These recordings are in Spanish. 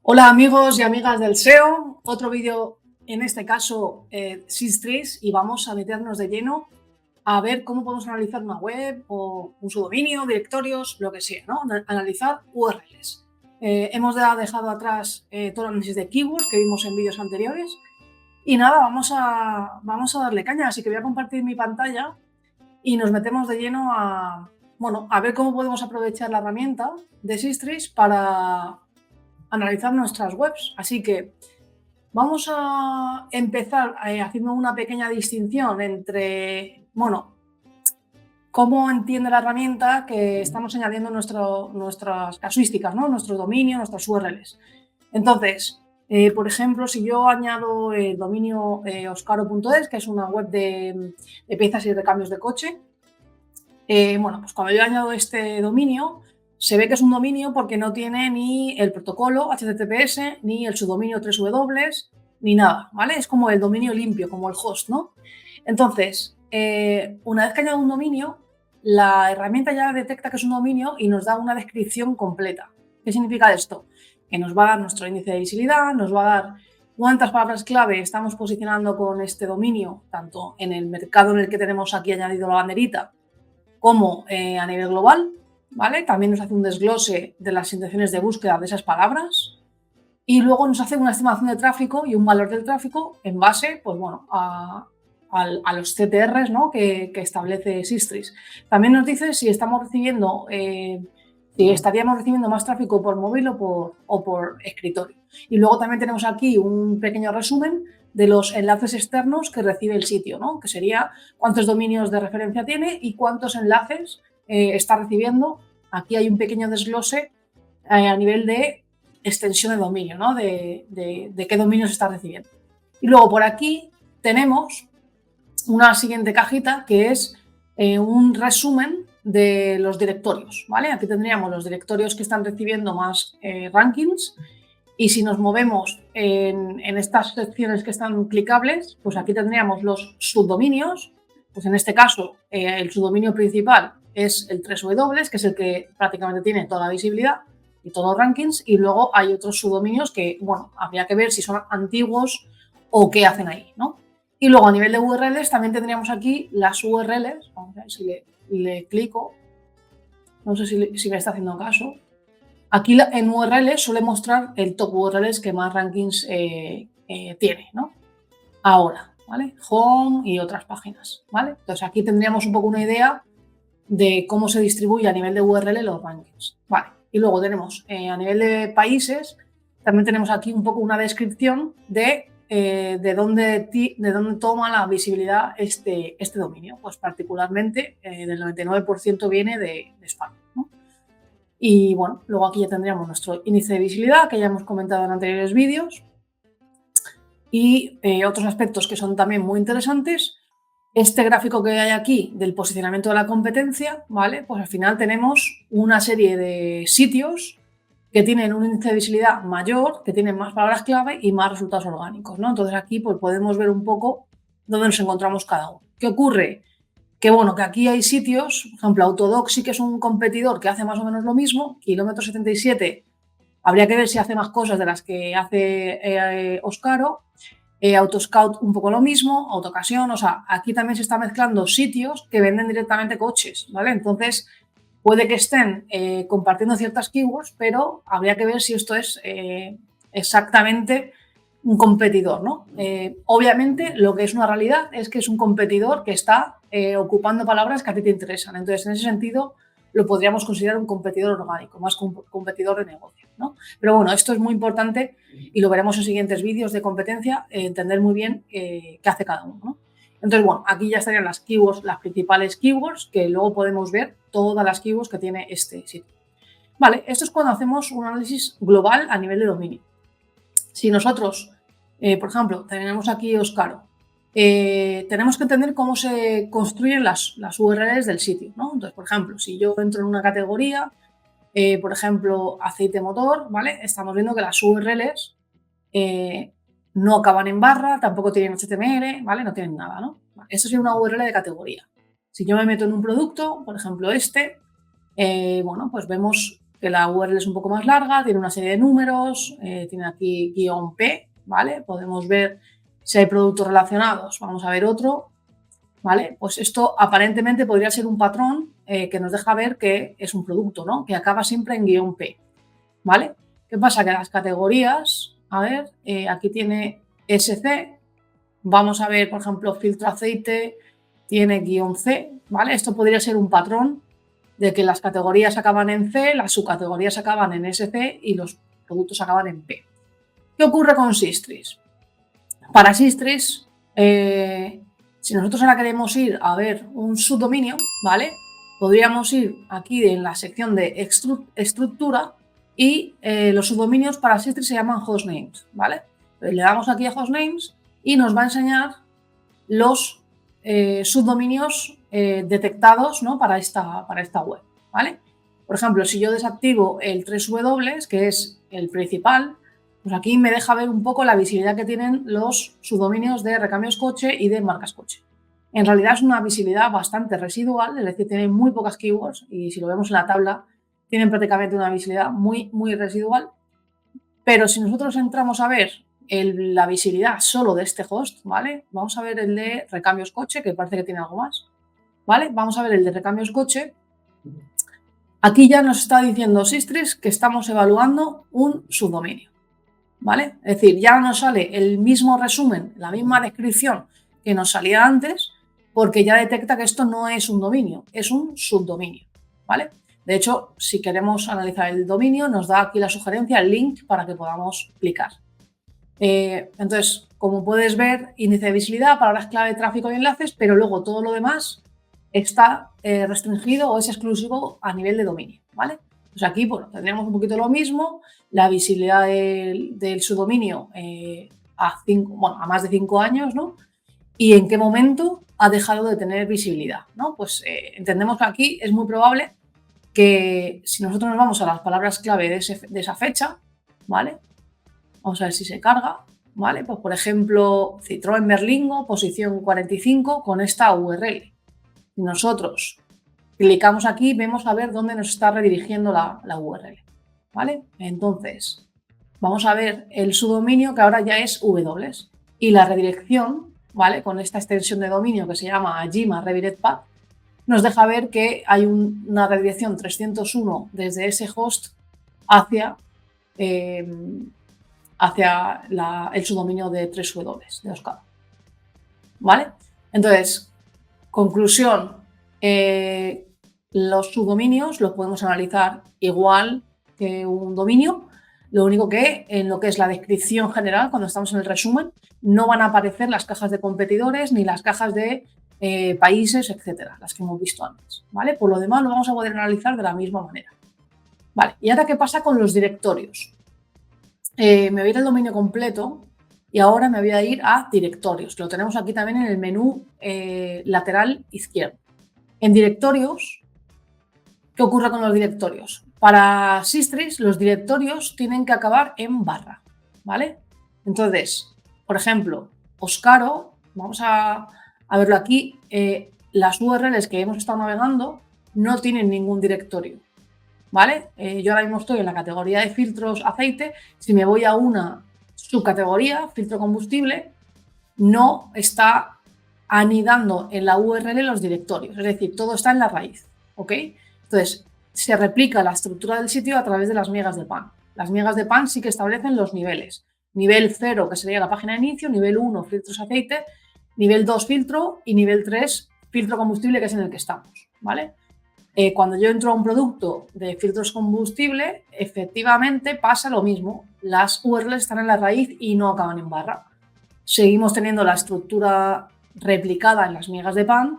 Hola amigos y amigas del SEO, otro vídeo, en este caso SIS3, y vamos a meternos de lleno a ver cómo podemos analizar una web o un subdominio, directorios, lo que sea, ¿no? Analizar URLs. Hemos dejado atrás todo el análisis de keywords que vimos en vídeos anteriores y nada, vamos a darle caña, así que voy a compartir mi pantalla y nos metemos de lleno a ver cómo podemos aprovechar la herramienta de SIS3 para analizar nuestras webs. Así que vamos a empezar haciendo una pequeña distinción entre, cómo entiende la herramienta que estamos añadiendo nuestras casuísticas, ¿no? Nuestro dominio, nuestras URLs. Entonces, por ejemplo, si yo añado el dominio oscaro.es, que es una web de piezas y recambios de coche, pues cuando yo añado este dominio, se ve que es un dominio porque no tiene ni el protocolo HTTPS, ni el subdominio 3W, ni nada, ¿vale? Es como el dominio limpio, como el host, ¿no? Entonces, una vez que añado un dominio, la herramienta ya detecta que es un dominio y nos da una descripción completa. ¿Qué significa esto? Que nos va a dar nuestro índice de visibilidad, nos va a dar cuántas palabras clave estamos posicionando con este dominio, tanto en el mercado en el que tenemos aquí añadido la banderita, como a nivel global, ¿vale? También nos hace un desglose de las intenciones de búsqueda de esas palabras y luego nos hace una estimación de tráfico y un valor del tráfico en base, a los CTRs, ¿no? que establece Sistris. También nos dice si estamos recibiendo, si estaríamos recibiendo más tráfico por móvil o por escritorio. Y luego también tenemos aquí un pequeño resumen de los enlaces externos que recibe el sitio, ¿no? Que sería cuántos dominios de referencia tiene y cuántos enlaces está recibiendo. Aquí hay un pequeño desglose a nivel de extensión de dominio, ¿no? De qué dominio se está recibiendo. Y luego por aquí tenemos una siguiente cajita que es un resumen de los directorios, ¿vale? Aquí tendríamos los directorios que están recibiendo más rankings. Y si nos movemos en estas secciones que están clicables, pues aquí tendríamos los subdominios. Pues en este caso, el subdominio principal es el 3W, que es el que prácticamente tiene toda la visibilidad y todos los rankings. Y luego hay otros subdominios que, habría que ver si son antiguos o qué hacen ahí, ¿no? Y luego a nivel de URLs también tendríamos aquí las URLs. Vamos a ver si le clico. No sé si me está haciendo caso. Aquí en URLs suele mostrar el top URLs que más rankings tiene, ¿no? Ahora, ¿vale? Home y otras páginas, ¿vale? Entonces aquí tendríamos un poco una idea de cómo se distribuye a nivel de URL los rankings, ¿vale? Y luego tenemos a nivel de países, también tenemos aquí un poco una descripción de dónde toma la visibilidad este dominio. Pues particularmente del 99% viene de España, ¿no? Y bueno, luego aquí ya tendríamos nuestro índice de visibilidad que ya hemos comentado en anteriores vídeos y otros aspectos que son también muy interesantes. Este gráfico que hay aquí del posicionamiento de la competencia, ¿vale? Pues al final tenemos una serie de sitios que tienen un índice de visibilidad mayor, que tienen más palabras clave y más resultados orgánicos, ¿no? Entonces aquí pues podemos ver un poco dónde nos encontramos cada uno. ¿Qué ocurre? Que que aquí hay sitios, por ejemplo, Autodoc sí que es un competidor que hace más o menos lo mismo, Kilómetro 77 habría que ver si hace más cosas de las que hace Oscaro, Autoscout un poco lo mismo, Autocasión, o sea, aquí también se están mezclando sitios que venden directamente coches, ¿vale? Entonces, puede que estén compartiendo ciertas keywords, pero habría que ver si esto es exactamente un competidor, ¿no? Obviamente, lo que es una realidad es que es un competidor que está ocupando palabras que a ti te interesan. Entonces, en ese sentido, lo podríamos considerar un competidor orgánico, más que un competidor de negocio, ¿no? Pero bueno, esto es muy importante y lo veremos en siguientes vídeos de competencia, entender muy bien qué hace cada uno, ¿no? Entonces, bueno, aquí ya estarían las keywords, las principales keywords, que luego podemos ver todas las keywords que tiene este sitio. Vale, esto es cuando hacemos un análisis global a nivel de dominio. Si nosotros, por ejemplo, tenemos aquí Oscaro, tenemos que entender cómo se construyen las URLs del sitio, ¿no? Entonces, por ejemplo, si yo entro en una categoría, por ejemplo, aceite motor, ¿vale? Estamos viendo que las URLs no acaban en barra, tampoco tienen HTML, ¿vale? No tienen nada, ¿no? Esto sería una URL de categoría. Si yo me meto en un producto, por ejemplo pues vemos que la URL es un poco más larga, tiene una serie de números, tiene aquí -p, ¿vale? Podemos ver si hay productos relacionados, vamos a ver otro, ¿vale? Pues esto aparentemente podría ser un patrón que nos deja ver que es un producto, ¿no? Que acaba siempre en -p, ¿vale? ¿Qué pasa? Que las categorías, a ver, aquí tiene SC, vamos a ver, por ejemplo, filtro aceite, tiene -c, ¿vale? Esto podría ser un patrón de que las categorías acaban en C, las subcategorías acaban en SC y los productos acaban en P. ¿Qué ocurre con Sistris? Para Sistris, si nosotros ahora queremos ir a ver un subdominio, ¿vale? Podríamos ir aquí en la sección de estructura y los subdominios para Sistris se llaman hostnames, ¿vale? Entonces, le damos aquí a hostnames y nos va a enseñar los subdominios detectados, ¿no? para esta web, ¿vale? Por ejemplo, si yo desactivo el 3W, que es el principal, pues aquí me deja ver un poco la visibilidad que tienen los subdominios de recambios coche y de marcas coche. En realidad es una visibilidad bastante residual, es decir, tienen muy pocas keywords y si lo vemos en la tabla, tienen prácticamente una visibilidad muy, muy residual. Pero si nosotros entramos a ver la visibilidad solo de este host, ¿vale? Vamos a ver el de recambios coche, que parece que tiene algo más, ¿vale? Vamos a ver el de recambios coche. Aquí ya nos está diciendo Sistris que estamos evaluando un subdominio, ¿vale? Es decir, ya nos sale el mismo resumen, la misma descripción que nos salía antes, porque ya detecta que esto no es un dominio, es un subdominio, ¿vale? De hecho, si queremos analizar el dominio, nos da aquí la sugerencia, el link para que podamos clicar. Entonces, como puedes ver, índice de visibilidad, palabras clave, tráfico y enlaces, pero luego todo lo demás está restringido o es exclusivo a nivel de dominio, ¿vale? Pues aquí, bueno, tendríamos un poquito lo mismo, la visibilidad del subdominio a más de 5 años, ¿no? Y en qué momento ha dejado de tener visibilidad, ¿no? Pues entendemos que aquí es muy probable que si nosotros nos vamos a las palabras clave de esa fecha, ¿vale? Vamos a ver si se carga, ¿vale? Pues por ejemplo, Citroën Berlingo, posición 45 con esta URL. Si nosotros clicamos aquí, vemos a ver dónde nos está redirigiendo la URL, ¿vale? Entonces, vamos a ver el subdominio que ahora ya es W y la redirección, ¿vale? Con esta extensión de dominio que se llama Agima Redirect Path, nos deja ver que hay una redirección 301 desde ese host hacia el subdominio de 3W, de Oscar. ¿Vale? Entonces, conclusión, los subdominios los podemos analizar igual que un dominio, lo único que en lo que es la descripción general, cuando estamos en el resumen, no van a aparecer las cajas de competidores ni las cajas de países, etcétera, las que hemos visto antes, ¿vale? Por lo demás, lo vamos a poder analizar de la misma manera. Vale, ¿y ahora qué pasa con los directorios? Me voy a ir al dominio completo y ahora me voy a ir a directorios. Lo tenemos aquí también en el menú lateral izquierdo. En directorios, ¿qué ocurre con los directorios? Para Sistris, los directorios tienen que acabar en barra, ¿vale? Entonces, por ejemplo, Oscaro, vamos a verlo aquí, las URLs que hemos estado navegando no tienen ningún directorio, ¿vale? Yo ahora mismo estoy en la categoría de filtros aceite. Si me voy a una subcategoría, filtro combustible, no está anidando en la URL los directorios, es decir, todo está en la raíz, ¿ok? Entonces, se replica la estructura del sitio a través de las migas de pan. Las migas de pan sí que establecen los niveles. Nivel 0, que sería la página de inicio, nivel 1, filtros aceite, nivel 2, filtro, y nivel 3, filtro combustible, que es en el que estamos, ¿vale? Cuando yo entro a un producto de filtros combustible, efectivamente pasa lo mismo. Las URLs están en la raíz y no acaban en barra. Seguimos teniendo la estructura replicada en las migas de pan,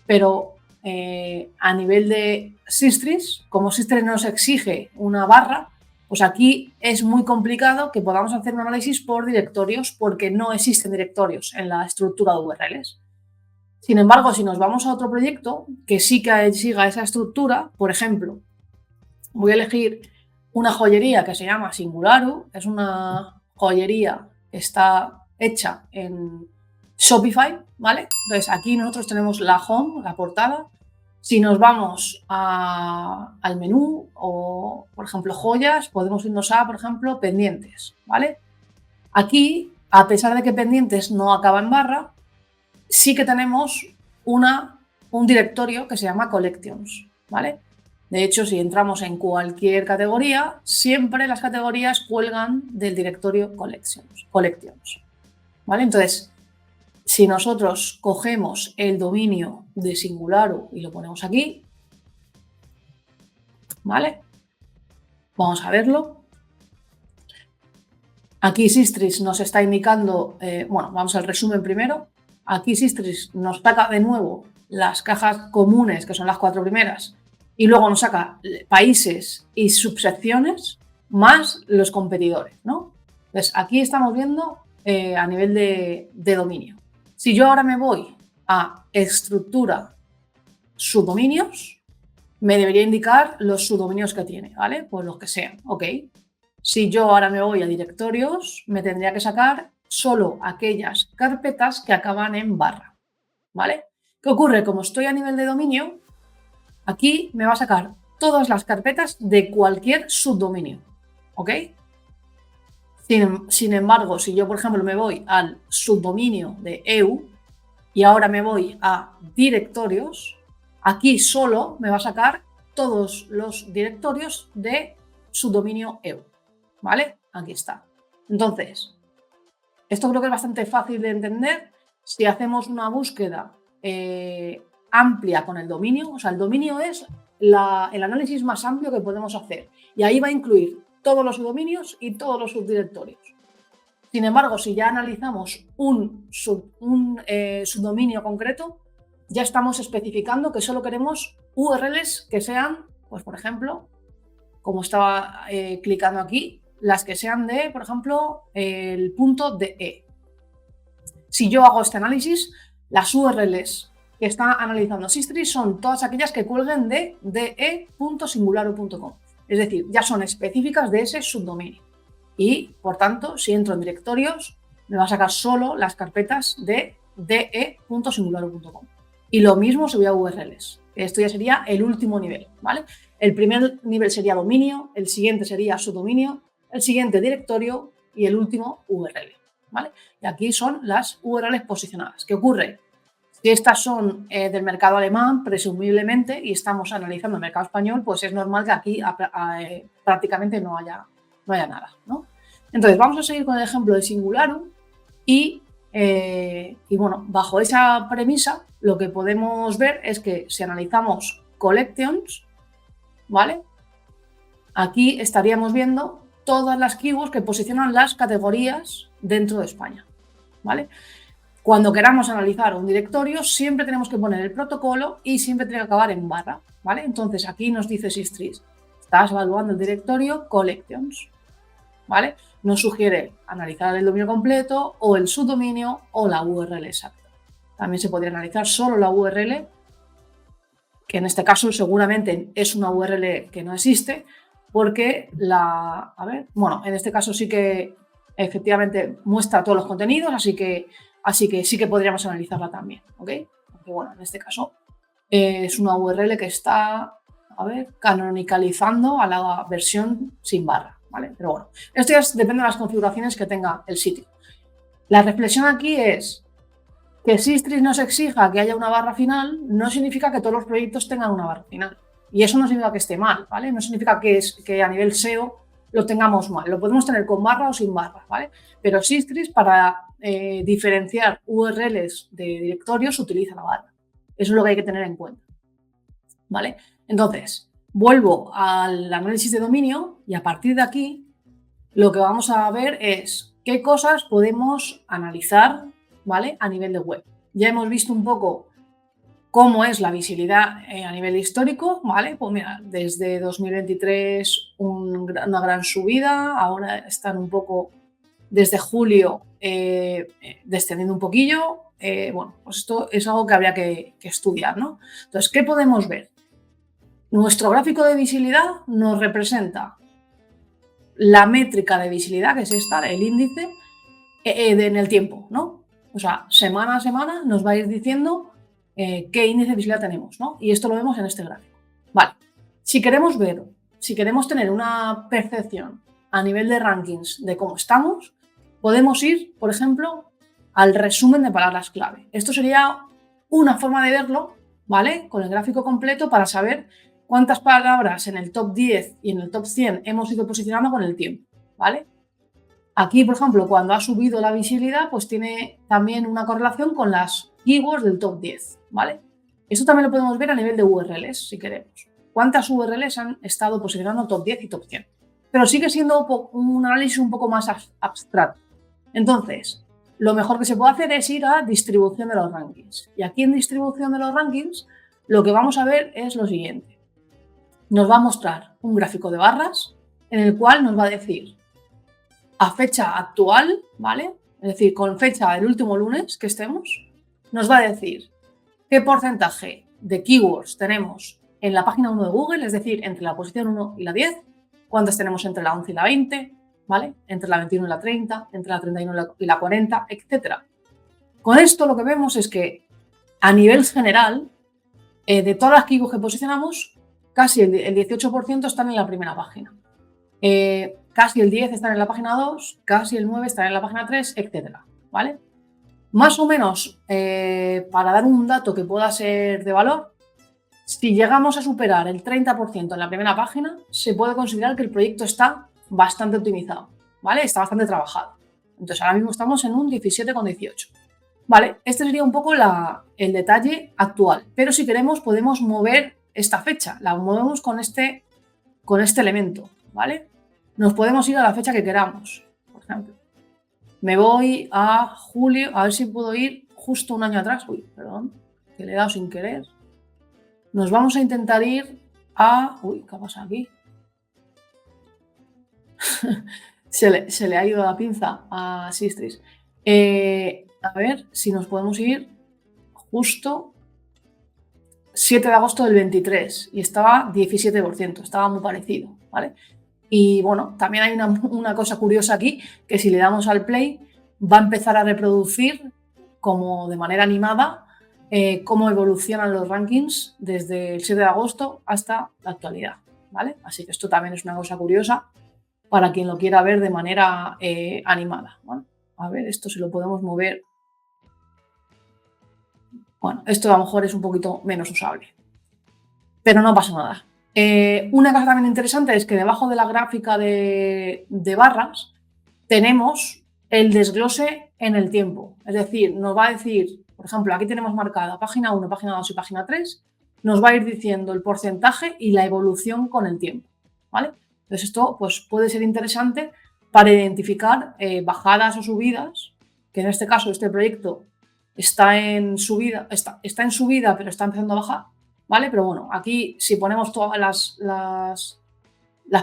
pero a nivel de Sistris, como Sistris nos exige una barra, pues aquí es muy complicado que podamos hacer un análisis por directorios porque no existen directorios en la estructura de URLs. Sin embargo, si nos vamos a otro proyecto que sí que siga esa estructura, por ejemplo, voy a elegir una joyería que se llama Singularu, es una joyería que está hecha en Shopify, ¿vale? Entonces aquí nosotros tenemos la home, la portada, Si nos vamos al menú o, por ejemplo, joyas, podemos irnos a, por ejemplo, pendientes, ¿vale? Aquí, a pesar de que pendientes no acaba en barra, sí que tenemos un directorio que se llama collections, ¿vale? De hecho, si entramos en cualquier categoría, siempre las categorías cuelgan del directorio collections, ¿vale? Entonces, si nosotros cogemos el dominio de Singularu y lo ponemos aquí, ¿vale? Vamos a verlo. Aquí Sistris nos está indicando, bueno, vamos al resumen primero. Aquí Sistris nos saca de nuevo las cajas comunes, que son las 4 primeras, y luego nos saca países y subsecciones más los competidores, ¿no? Entonces, aquí estamos viendo a nivel de dominio. Si yo ahora me voy a estructura subdominios, me debería indicar los subdominios que tiene, ¿vale? Pues los que sean, ok. Si yo ahora me voy a directorios, me tendría que sacar solo aquellas carpetas que acaban en barra, ¿vale? ¿Qué ocurre? Como estoy a nivel de dominio, aquí me va a sacar todas las carpetas de cualquier subdominio, ¿ok? Sin embargo, si yo, por ejemplo, me voy al subdominio de EU y ahora me voy a directorios, aquí solo me va a sacar todos los directorios de subdominio EU, ¿vale? Aquí está. Entonces, esto creo que es bastante fácil de entender. Si hacemos una búsqueda amplia con el dominio, o sea, el dominio es el análisis más amplio que podemos hacer y ahí va a incluir todos los subdominios y todos los subdirectorios. Sin embargo, si ya analizamos un subdominio concreto, ya estamos especificando que solo queremos URLs que sean, pues por ejemplo, como estaba clicando aquí, las que sean de, por ejemplo, el punto DE. Si yo hago este análisis, las URLs que está analizando Sistris son todas aquellas que cuelguen de de.singularu.com. Es decir, ya son específicas de ese subdominio. Y, por tanto, si entro en directorios, me va a sacar solo las carpetas de de.singularu.com. Y lo mismo si voy a URLs. Esto ya sería el último nivel, ¿vale? El primer nivel sería dominio, el siguiente sería subdominio, el siguiente directorio y el último URL, ¿vale? Y aquí son las URLs posicionadas. ¿Qué ocurre? Si estas son del mercado alemán, presumiblemente, y estamos analizando el mercado español, pues es normal que aquí prácticamente no haya nada, ¿no? Entonces, vamos a seguir con el ejemplo de Singularu y bueno, bajo esa premisa, lo que podemos ver es que si analizamos collections, ¿vale? Aquí estaríamos viendo todas las keywords que posicionan las categorías dentro de España, ¿vale? Cuando queramos analizar un directorio, siempre tenemos que poner el protocolo y siempre tiene que acabar en barra, ¿vale? Entonces, aquí nos dice Sistris, estás evaluando el directorio collections, ¿vale? Nos sugiere analizar el dominio completo o el subdominio o la URL exacta. También se podría analizar solo la URL, que en este caso seguramente es una URL que no existe, porque bueno, en este caso sí que efectivamente muestra todos los contenidos, así que sí que podríamos analizarla también, ¿ok? Porque bueno, en este caso es una URL que está, canonicalizando a la versión sin barra, ¿vale? Pero bueno, esto ya depende de las configuraciones que tenga el sitio. La reflexión aquí es que Sistris nos exija que haya una barra final, no significa que todos los proyectos tengan una barra final. Y eso no significa que esté mal, ¿vale? No significa que a nivel SEO lo tengamos mal. Lo podemos tener con barra o sin barra, ¿vale? Pero Sistris, para diferenciar URLs de directorios, utiliza la barra. Eso es lo que hay que tener en cuenta, ¿vale? Entonces, vuelvo al análisis de dominio y a partir de aquí lo que vamos a ver es qué cosas podemos analizar, ¿vale? A nivel de web. Ya hemos visto un poco cómo es la visibilidad a nivel histórico, ¿vale? Pues mira, desde 2023 una gran subida, ahora están un poco desde julio descendiendo un poquillo. Bueno, pues esto es algo que habría que estudiar, ¿no? Entonces, ¿qué podemos ver? Nuestro gráfico de visibilidad nos representa la métrica de visibilidad, que es esta, el índice, en el tiempo, ¿no? O sea, semana a semana nos va a ir diciendo qué índice de visibilidad tenemos, ¿no? Y esto lo vemos en este gráfico. Vale, si queremos tener una percepción a nivel de rankings de cómo estamos, podemos ir, por ejemplo, al resumen de palabras clave. Esto sería una forma de verlo, ¿vale? Con el gráfico completo para saber cuántas palabras en el top 10 y en el top 100 hemos ido posicionando con el tiempo, ¿vale? Aquí, por ejemplo, cuando ha subido la visibilidad, pues tiene también una correlación con las keywords del top 10, ¿vale? Esto también lo podemos ver a nivel de URLs, si queremos. ¿Cuántas URLs han estado posicionando top 10 y top 100? Pero sigue siendo un análisis un poco más abstracto. Entonces, lo mejor que se puede hacer es ir a distribución de los rankings. Y aquí en distribución de los rankings, lo que vamos a ver es lo siguiente. Nos va a mostrar un gráfico de barras en el cual nos va a decir a fecha actual, ¿vale? Es decir, con fecha del último lunes que estemos, nos va a decir qué porcentaje de keywords tenemos en la página 1 de Google, es decir, entre la posición 1 y la 10, cuántas tenemos entre la 11 y la 20, ¿vale? Entre la 21 y la 30, entre la 31 y la 40, etc. Con esto lo que vemos es que a nivel general, de todas las keywords que posicionamos, casi el 18% están en la primera página. Casi el 10 están en la página 2, casi el 9 están en la página 3, etc. ¿Vale? Más o menos, para dar un dato que pueda ser de valor, si llegamos a superar el 30% en la primera página, se puede considerar que el proyecto está bastante optimizado, ¿vale? Está bastante trabajado. Entonces, ahora mismo estamos en un 17,18. Vale, este sería un poco el detalle actual. Pero si queremos, podemos mover esta fecha. La movemos con este elemento, ¿vale? Nos podemos ir a la fecha que queramos, por ejemplo. Me voy a julio, a ver si puedo ir justo un año atrás. Uy, perdón, que le he dado sin querer. Nos vamos a intentar ir a... Uy, ¿qué pasa aquí? se le ha ido la pinza a Sistris. A ver si nos podemos ir justo 7 de agosto del 23 y estaba 17%, estaba muy parecido, ¿vale? Y bueno, también hay una cosa curiosa aquí, que si le damos al play va a empezar a reproducir como de manera animada cómo evolucionan los rankings desde el 7 de agosto hasta la actualidad, ¿vale? Así que esto también es una cosa curiosa para quien lo quiera ver de manera animada, ¿vale? A ver, esto se lo podemos mover. Bueno, esto a lo mejor es un poquito menos usable, pero no pasa nada. Una cosa también interesante es que debajo de la gráfica de barras tenemos el desglose en el tiempo. Es decir, nos va a decir, por ejemplo, aquí tenemos marcada página 1, página 2 y página 3, nos va a ir diciendo el porcentaje y la evolución con el tiempo, ¿vale? Entonces esto pues, puede ser interesante para identificar bajadas o subidas, que en este caso este proyecto está en subida, pero está empezando a bajar, ¿vale? Pero bueno, aquí si ponemos todas las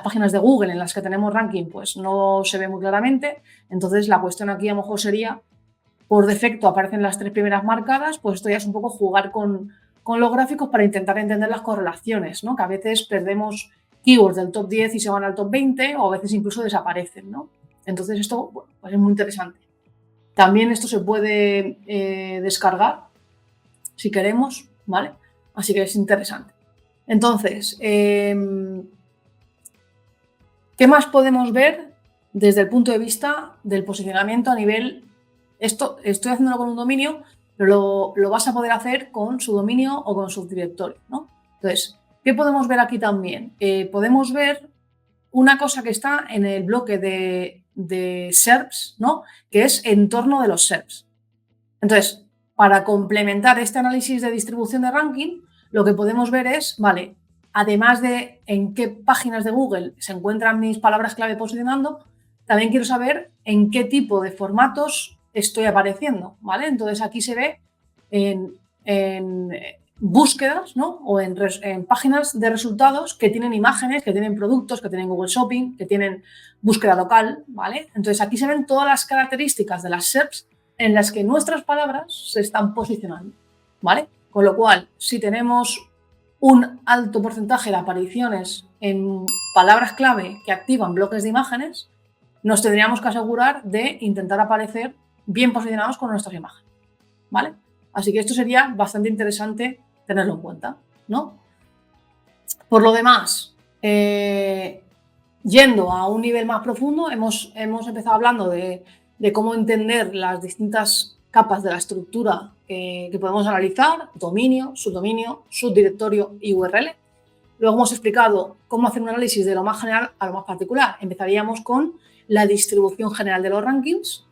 páginas de Google en las que tenemos ranking, pues no se ve muy claramente. Entonces la cuestión aquí a lo mejor sería, por defecto aparecen las 3 primeras marcadas, pues esto ya es un poco jugar con los gráficos para intentar entender las correlaciones, ¿no? Que a veces perdemos keywords del top 10 y se van al top 20 o a veces incluso desaparecen, ¿no? Entonces esto bueno, pues es muy interesante. También esto se puede descargar si queremos, ¿vale? Así que es interesante. Entonces, ¿qué más podemos ver desde el punto de vista del posicionamiento a nivel... Esto estoy haciéndolo con un dominio, pero lo vas a poder hacer con su dominio o con su directorio, ¿no? Entonces, ¿qué podemos ver aquí también? Podemos ver una cosa que está en el bloque de SERPs, ¿no? Que es entorno de los SERPs. Entonces, para complementar este análisis de distribución de ranking, lo que podemos ver es, vale, además de en qué páginas de Google se encuentran mis palabras clave posicionando, también quiero saber en qué tipo de formatos estoy apareciendo, ¿vale? Entonces aquí se ve en búsquedas, ¿no? O en páginas de resultados que tienen imágenes, que tienen productos, que tienen Google Shopping, que tienen búsqueda local, ¿vale? Entonces aquí se ven todas las características de las SERPs en las que nuestras palabras se están posicionando, ¿vale? Con lo cual, si tenemos un alto porcentaje de apariciones en palabras clave que activan bloques de imágenes, nos tendríamos que asegurar de intentar aparecer bien posicionados con nuestras imágenes, ¿vale? Así que esto sería bastante interesante tenerlo en cuenta, ¿no? Por lo demás, yendo a un nivel más profundo, hemos empezado hablando de cómo entender las distintas capas de la estructura que podemos analizar: dominio, subdirectorio y URL. Luego hemos explicado cómo hacer un análisis de lo más general a lo más particular. Empezaríamos con la distribución general de los rankings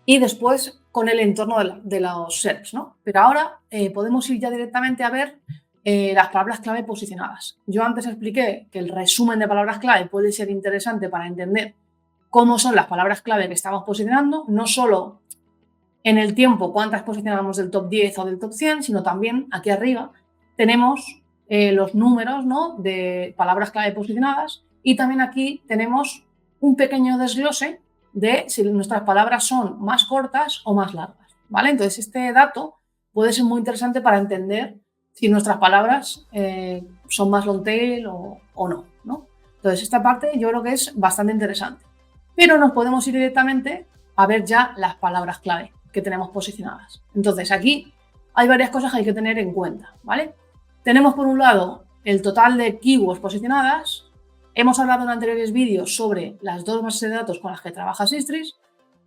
y después con el entorno de los SERPs, ¿no? Pero ahora podemos ir ya directamente a ver las palabras clave posicionadas. Yo antes expliqué que el resumen de palabras clave puede ser interesante para entender cómo son las palabras clave que estamos posicionando, no solo en el tiempo cuántas posicionamos del top 10 o del top 100, sino también aquí arriba tenemos los números, ¿no?, de palabras clave posicionadas, y también aquí tenemos un pequeño desglose de si nuestras palabras son más cortas o más largas, ¿vale? Entonces este dato puede ser muy interesante para entender si nuestras palabras son más long tail o no, ¿no? Entonces esta parte yo creo que es bastante interesante. Pero nos podemos ir directamente a ver ya las palabras clave que tenemos posicionadas. Entonces aquí hay varias cosas que hay que tener en cuenta, ¿vale? Tenemos por un lado el total de keywords posicionadas. Hemos hablado en anteriores vídeos sobre las dos bases de datos con las que trabaja Sistris: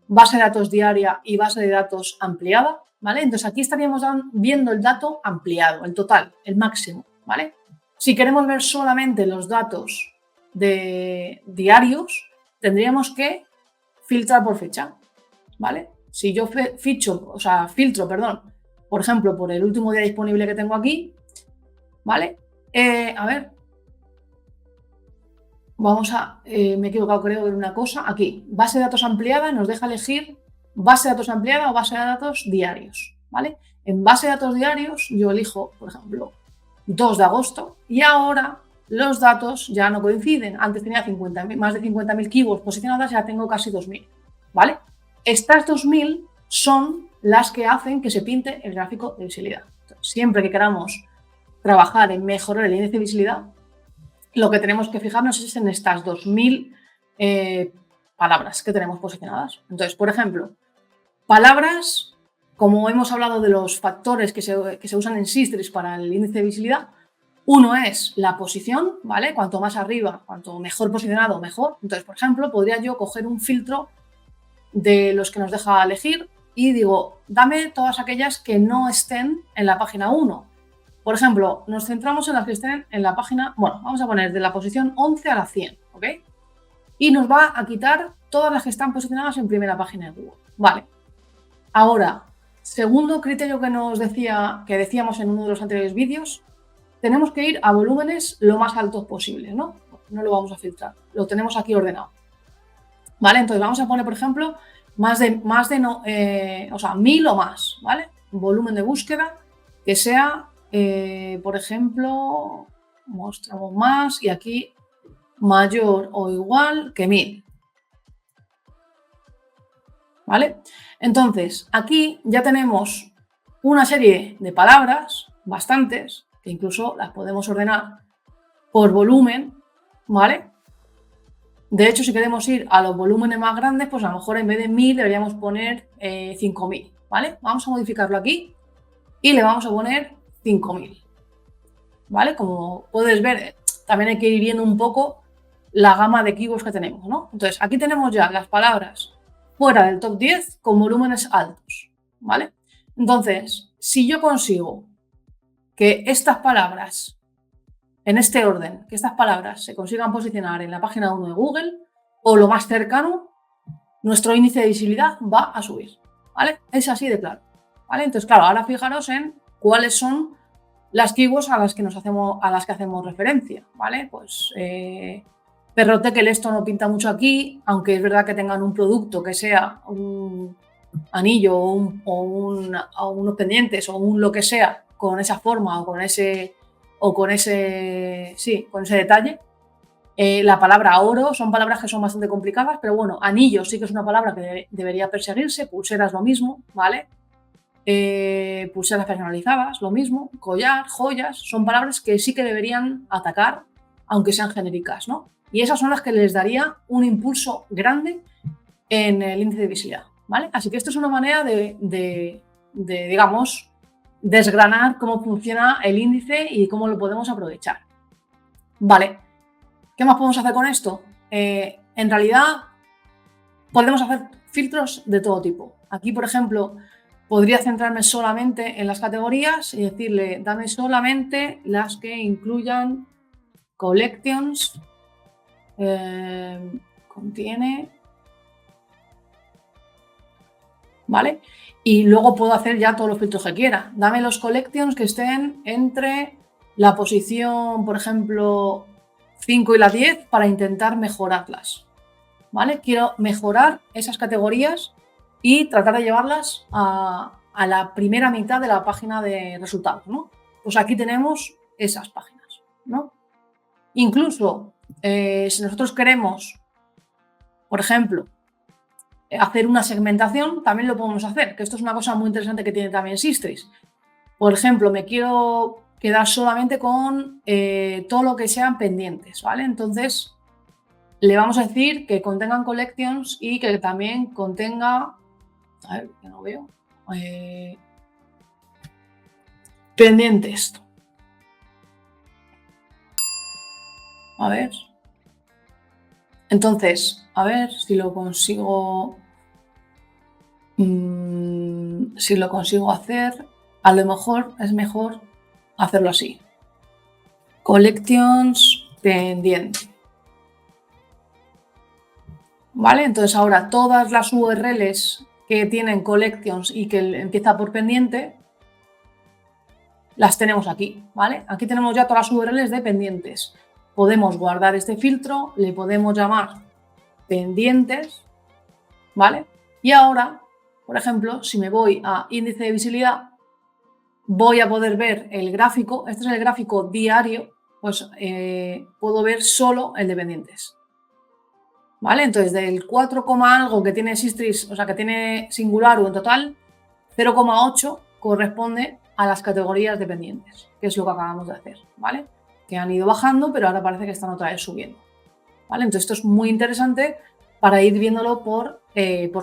base de datos diaria y base de datos ampliada, ¿vale? Entonces aquí estaríamos viendo el dato ampliado, el total, el máximo, ¿vale? Si queremos ver solamente los datos de diarios, tendríamos que filtrar por fecha, ¿vale? Si yo filtro, por ejemplo, por el último día disponible que tengo aquí, ¿vale? A ver, me he equivocado, creo, en una cosa. Aquí, base de datos ampliada, nos deja elegir base de datos ampliada o base de datos diarios, ¿vale? En base de datos diarios yo elijo, por ejemplo, 2 de agosto, y ahora los datos ya no coinciden. Antes tenía más de 50.000 keywords posicionadas, ya tengo casi 2.000, ¿vale? Estas 2.000 son las que hacen que se pinte el gráfico de visibilidad. Entonces, siempre que queramos trabajar en mejorar el índice de visibilidad, lo que tenemos que fijarnos es en estas 2.000 palabras que tenemos posicionadas. Entonces, por ejemplo, palabras, como hemos hablado de los factores que se usan en Sistris para el índice de visibilidad, uno es la posición, ¿vale? Cuanto más arriba, cuanto mejor posicionado, mejor. Entonces, por ejemplo, podría yo coger un filtro de los que nos deja elegir y digo, dame todas aquellas que no estén en la página 1. Por ejemplo, nos centramos en las que estén en la página, bueno, vamos a poner de la posición 11 a la 100, ¿ok? Y nos va a quitar todas las que están posicionadas en primera página de Google. Vale. Ahora, segundo criterio que decíamos en uno de los anteriores vídeos, tenemos que ir a volúmenes lo más altos posibles, ¿no? No lo vamos a filtrar, lo tenemos aquí ordenado. ¿Vale? Entonces vamos a poner, por ejemplo, 1.000 o más, ¿vale? Un volumen de búsqueda que sea, por ejemplo, mostramos más y aquí mayor o igual que 1.000. ¿Vale? Entonces, aquí ya tenemos una serie de palabras, bastantes, que incluso las podemos ordenar por volumen, ¿vale? De hecho, si queremos ir a los volúmenes más grandes, pues a lo mejor en vez de 1.000 deberíamos poner 5.000, ¿vale? Vamos a modificarlo aquí y le vamos a poner 5.000, ¿vale? Como puedes ver, también hay que ir viendo un poco la gama de keywords que tenemos, ¿no? Entonces, aquí tenemos ya las palabras fuera del top 10 con volúmenes altos, ¿vale? Entonces, si yo consigo que estas palabras, en este orden, que estas palabras se consigan posicionar en la página 1 de Google o lo más cercano, nuestro índice de visibilidad va a subir, ¿vale? Es así de claro, ¿vale? Entonces, claro, ahora fijaros en cuáles son las keywords a las que hacemos referencia, ¿vale? Pues Perrotekel, esto no pinta mucho aquí, aunque es verdad que tengan un producto que sea un anillo o unos pendientes o un lo que sea con esa forma o con ese detalle. La palabra oro son palabras que son bastante complicadas, pero bueno, anillo sí que es una palabra que debería perseguirse, pulseras lo mismo, ¿vale? Pulseras personalizadas, lo mismo, collar, joyas, son palabras que sí que deberían atacar, aunque sean genéricas, ¿no? Y esas son las que les daría un impulso grande en el índice de visibilidad, ¿vale? Así que esto es una manera de digamos, desgranar cómo funciona el índice y cómo lo podemos aprovechar. Vale, ¿qué más podemos hacer con esto? En realidad podemos hacer filtros de todo tipo. Aquí, por ejemplo, podría centrarme solamente en las categorías y decirle, dame solamente las que incluyan collections, contiene, ¿vale? Y luego puedo hacer ya todos los filtros que quiera. Dame los collections que estén entre la posición, por ejemplo, 5 y la 10 para intentar mejorarlas, ¿vale? Quiero mejorar esas categorías y tratar de llevarlas a la primera mitad de la página de resultados, ¿no? Pues aquí tenemos esas páginas, ¿no? Incluso si nosotros queremos, por ejemplo, hacer una segmentación, también lo podemos hacer, que esto es una cosa muy interesante que tiene también Sistrix. Por ejemplo, me quiero quedar solamente con todo lo que sean pendientes, ¿vale? Entonces, le vamos a decir que contengan collections y que también contenga, a ver, que no veo, pendientes. A ver. Entonces, a ver si lo consigo. Si lo consigo hacer, a lo mejor es mejor hacerlo así. Collections pendiente. ¿Vale? Entonces ahora todas las URLs que tienen collections y que empieza por pendiente, las tenemos aquí, ¿vale? Aquí tenemos ya todas las URLs de pendientes. Podemos guardar este filtro, le podemos llamar pendientes, ¿vale? Y ahora, por ejemplo, si me voy a índice de visibilidad, voy a poder ver el gráfico. Este es el gráfico diario, pues puedo ver solo el de pendientes, ¿vale? Entonces, del 4, algo que tiene Sistrix, o sea, que tiene Singularus en total, 0,8 corresponde a las categorías de pendientes, que es lo que acabamos de hacer, ¿vale? Que han ido bajando, pero ahora parece que están otra vez subiendo, ¿vale? Entonces, esto es muy interesante para ir viéndolo por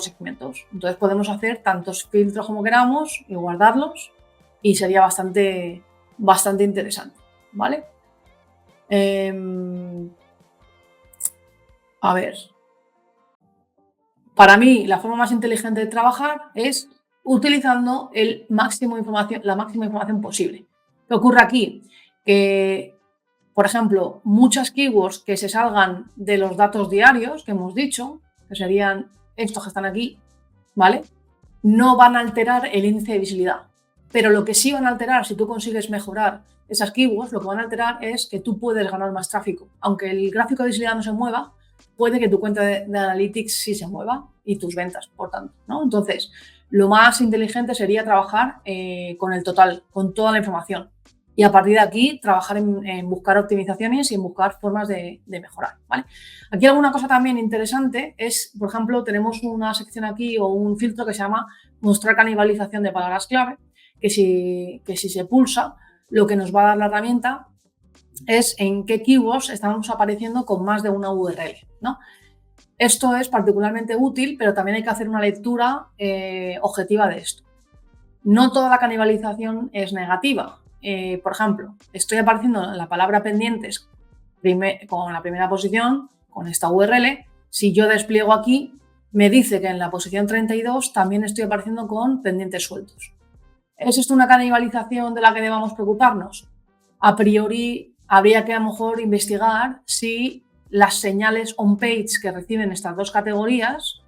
segmentos. Entonces, podemos hacer tantos filtros como queramos y guardarlos y sería bastante interesante, ¿vale? A ver, para mí la forma más inteligente de trabajar es utilizando la máxima información posible. ¿Qué ocurre aquí? Que, por ejemplo, muchas keywords que se salgan de los datos diarios que hemos dicho, que serían estos que están aquí, ¿vale? No van a alterar el índice de visibilidad. Pero lo que sí van a alterar, si tú consigues mejorar esas keywords, lo que van a alterar es que tú puedes ganar más tráfico. Aunque el gráfico de visibilidad no se mueva, puede que tu cuenta de Analytics sí se mueva y tus ventas, por tanto, ¿no? Entonces, lo más inteligente sería trabajar con el total, con toda la información. Y a partir de aquí, trabajar en buscar optimizaciones y en buscar formas de mejorar, ¿vale? Aquí alguna cosa también interesante es, por ejemplo, tenemos una sección aquí o un filtro que se llama mostrar canibalización de palabras clave, que si se pulsa, lo que nos va a dar la herramienta es en qué keywords estamos apareciendo con más de una URL, ¿no? Esto es particularmente útil, pero también hay que hacer una lectura objetiva de esto. No toda la canibalización es negativa. Por ejemplo, estoy apareciendo en la palabra pendientes con la primera posición, con esta URL. Si yo despliego aquí, me dice que en la posición 32 también estoy apareciendo con pendientes sueltos. ¿Es esto una canibalización de la que debamos preocuparnos? A priori, habría que a lo mejor investigar si las señales on-page que reciben estas dos categorías,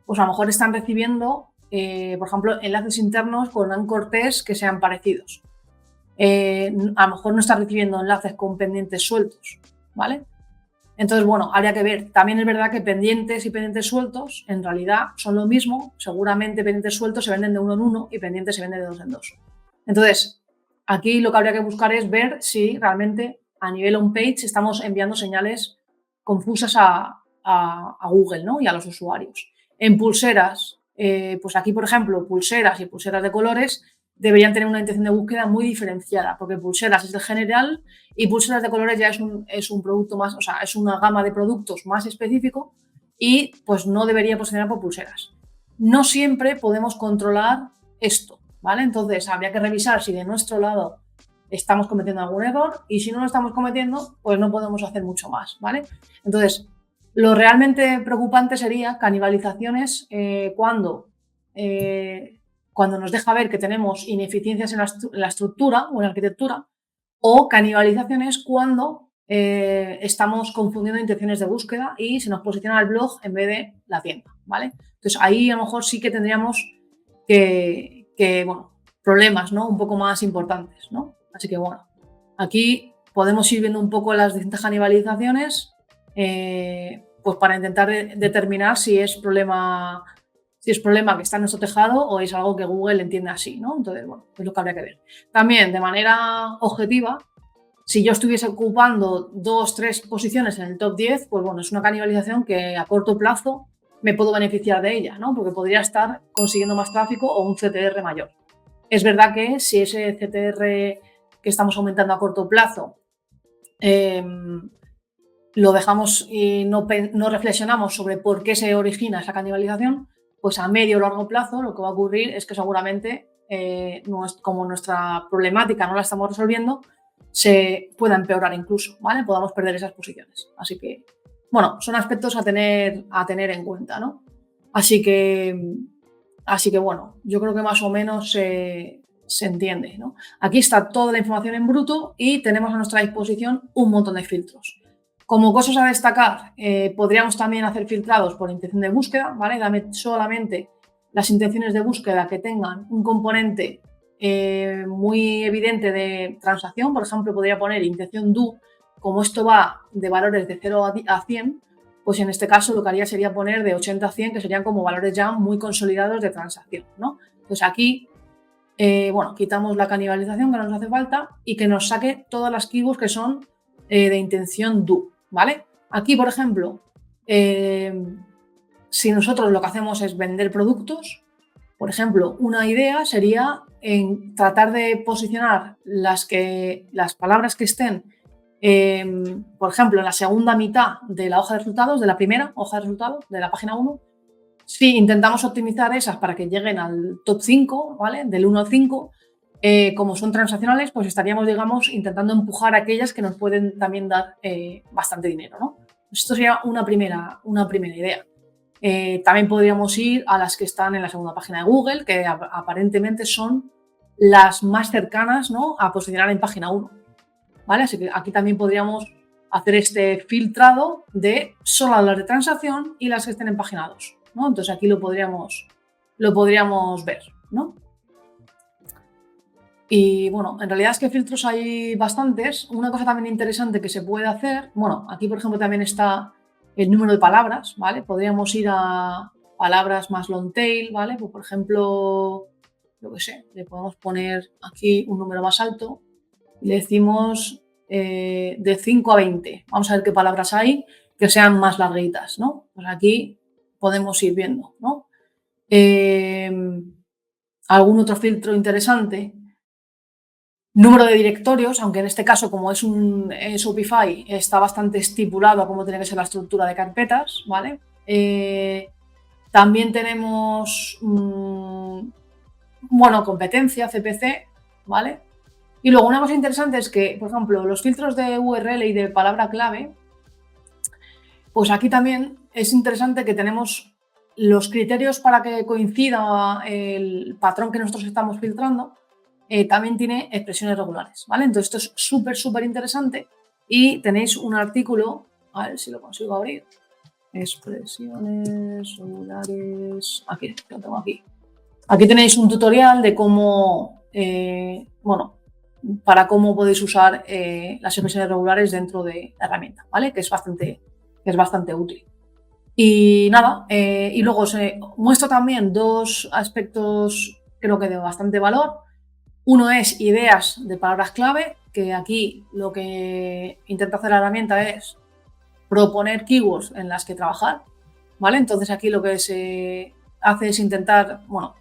pues a lo mejor están recibiendo, por ejemplo, enlaces internos con anchor text que sean parecidos. A lo mejor no está recibiendo enlaces con pendientes sueltos, ¿vale? Entonces, bueno, habría que ver. También es verdad que pendientes y pendientes sueltos en realidad son lo mismo. Seguramente pendientes sueltos se venden de uno en uno y pendientes se venden de dos en dos. Entonces, aquí lo que habría que buscar es ver si realmente a nivel on-page estamos enviando señales confusas a Google, ¿no? Y a los usuarios. En pulseras, pues aquí, por ejemplo, pulseras y pulseras de colores deberían tener una intención de búsqueda muy diferenciada, porque pulseras es el general y pulseras de colores ya es un producto más, o sea, es una gama de productos más específico y pues no debería posicionar por pulseras. No siempre podemos controlar esto. ¿vale? Entonces, habría que revisar si de nuestro lado estamos cometiendo algún error y si no lo estamos cometiendo, pues no podemos hacer mucho más, ¿vale? Entonces, lo realmente preocupante sería canibalizaciones cuando nos deja ver que tenemos ineficiencias en la estructura o en la arquitectura, o canibalizaciones cuando estamos confundiendo intenciones de búsqueda y se nos posiciona el blog en vez de la tienda, ¿vale? Entonces ahí a lo mejor sí que tendríamos bueno, problemas, ¿no? Un poco más importantes, ¿no? Así que bueno, aquí podemos ir viendo un poco las distintas canibalizaciones pues para intentar determinar si es problema que está en nuestro tejado o es algo que Google entiende así, ¿no? Entonces, bueno, es lo que habría que ver. También, de manera objetiva, si yo estuviese ocupando 2, 3 posiciones en el top 10, pues bueno, es una canibalización que a corto plazo me puedo beneficiar de ella, ¿no? Porque podría estar consiguiendo más tráfico o un CTR mayor. Es verdad que si ese CTR que estamos aumentando a corto plazo lo dejamos y no reflexionamos sobre por qué se origina esa canibalización, pues a medio o largo plazo lo que va a ocurrir es que seguramente, como nuestra problemática no la estamos resolviendo, se pueda empeorar incluso, ¿vale? Podamos perder esas posiciones. Así que, bueno, son aspectos a tener en cuenta, ¿no? Así que bueno, yo creo que más o menos se entiende, ¿no? Aquí está toda la información en bruto y tenemos a nuestra disposición un montón de filtros. Como cosas a destacar, podríamos también hacer filtrados por intención de búsqueda, ¿vale? Dame solamente las intenciones de búsqueda que tengan un componente muy evidente de transacción. Por ejemplo, podría poner intención do, como esto va de valores de 0 a 100, pues en este caso lo que haría sería poner de 80 a 100, que serían como valores ya muy consolidados de transacción, ¿no? Entonces aquí, bueno, quitamos la canibalización que no nos hace falta y que nos saque todas las keywords que son de intención do, ¿vale? Aquí, por ejemplo, si nosotros lo que hacemos es vender productos, por ejemplo, una idea sería en tratar de posicionar las palabras que estén, por ejemplo, en la segunda mitad de la hoja de resultados, de la primera hoja de resultados, de la página 1. Si intentamos optimizar esas para que lleguen al top 5, ¿vale? Del 1 al 5, como son transaccionales, pues estaríamos, digamos, intentando empujar aquellas que nos pueden también dar bastante dinero, ¿no? Esto sería una primera idea. También podríamos ir a las que están en la segunda página de Google, que aparentemente son las más cercanas, ¿no?, a posicionar en página 1, ¿vale? Así que aquí también podríamos hacer este filtrado de solo las de transacción y las que estén en página 2, ¿no? Entonces aquí lo podríamos ver, ¿no? Y bueno, en realidad es que filtros hay bastantes. Una cosa también interesante que se puede hacer, bueno, aquí por ejemplo también está el número de palabras, ¿vale? Podríamos ir a palabras más long tail, ¿vale? Pues por ejemplo, yo qué sé, le podemos poner aquí un número más alto y le decimos de 5 a 20. Vamos a ver qué palabras hay que sean más larguitas, ¿no? Pues aquí podemos ir viendo, ¿no? Algún otro filtro interesante. Número de directorios, aunque en este caso, como es un Shopify, está bastante estipulado a cómo tiene que ser la estructura de carpetas, ¿vale? También tenemos, bueno, competencia, CPC, ¿vale? Y luego una cosa interesante es que, por ejemplo, los filtros de URL y de palabra clave, pues aquí también es interesante que tenemos los criterios para que coincida el patrón que nosotros estamos filtrando. También tiene expresiones regulares, ¿vale? Entonces esto es súper interesante y tenéis un artículo, a ver si lo consigo abrir, expresiones regulares, aquí, lo tengo aquí. Aquí tenéis un tutorial de cómo, bueno, para cómo podéis usar las expresiones regulares dentro de la herramienta, ¿vale? Que es bastante útil. Y nada, y luego os muestro también dos aspectos creo que de bastante valor. Uno es ideas de palabras clave, que aquí lo que intenta hacer la herramienta es proponer keywords en las que trabajar, ¿vale? Entonces aquí lo que se hace es intentar, bueno,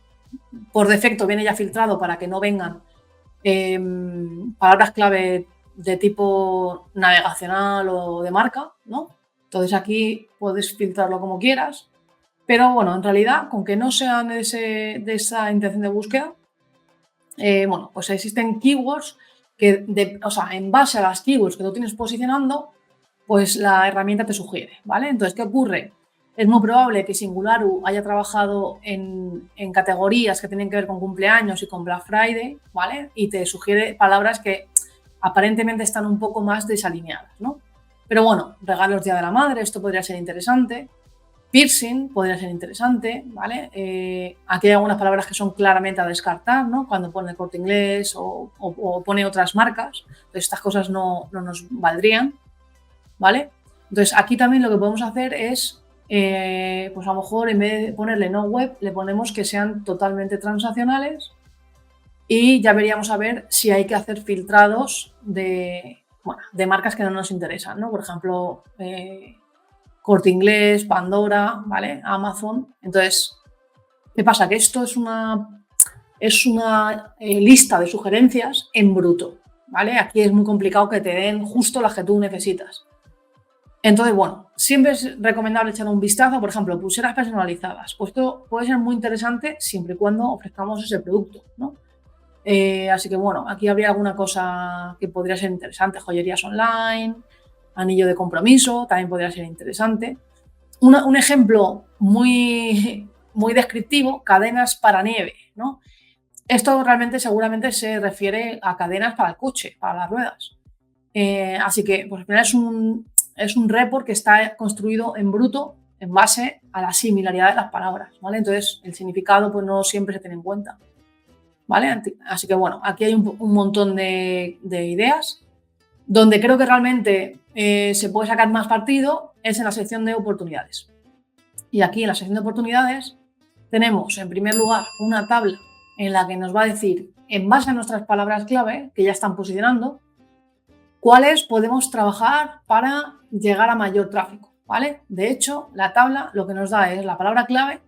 por defecto viene ya filtrado para que no vengan palabras clave de tipo navegacional o de marca, ¿no? Entonces aquí puedes filtrarlo como quieras, pero bueno, en realidad, con que no sean de esa intención de búsqueda, bueno, pues existen keywords que, o sea, en base a las keywords que tú tienes posicionando, pues la herramienta te sugiere, ¿vale? Entonces, ¿qué ocurre? Es muy probable que Singularu haya trabajado en categorías que tienen que ver con cumpleaños y con Black Friday, ¿vale? Y te sugiere palabras que aparentemente están un poco más desalineadas, ¿no? Pero bueno, regalos Día de la Madre, esto podría ser interesante. Piercing podría ser interesante, ¿vale? Aquí hay algunas palabras que son claramente a descartar, ¿no? Cuando pone el Corte Inglés o pone otras marcas, pues estas cosas no nos valdrían, ¿vale? Entonces aquí también lo que podemos hacer es, pues a lo mejor en vez de ponerle no web, le ponemos que sean totalmente transaccionales y ya veríamos a ver si hay que hacer filtrados de, bueno, de marcas que no nos interesan, ¿no? Por ejemplo, Corte Inglés, Pandora, ¿vale? Amazon. Entonces, ¿qué pasa? Que esto es una lista de sugerencias en bruto, ¿vale? Aquí es muy complicado que te den justo las que tú necesitas. Entonces, bueno, siempre es recomendable echar un vistazo, por ejemplo, pulseras personalizadas. Pues esto puede ser muy interesante siempre y cuando ofrezcamos ese producto, ¿no? Así que, bueno, aquí habría alguna cosa que podría ser interesante. Joyerías online, anillo de compromiso, también podría ser interesante. Un ejemplo muy, muy descriptivo, cadenas para nieve, ¿no? Esto realmente seguramente se refiere a cadenas para el coche, para las ruedas. Así que, pues al final es un report que está construido en bruto en base a la similaridad de las palabras, ¿vale? Entonces, el significado pues no siempre se tiene en cuenta, ¿vale? Así que, bueno, aquí hay un montón de ideas. Donde creo que realmente se puede sacar más partido es en la sección de oportunidades. Y aquí en la sección de oportunidades tenemos, en primer lugar, una tabla en la que nos va a decir, en base a nuestras palabras clave, que ya están posicionando, cuáles podemos trabajar para llegar a mayor tráfico, ¿vale? De hecho, la tabla lo que nos da es la palabra clave,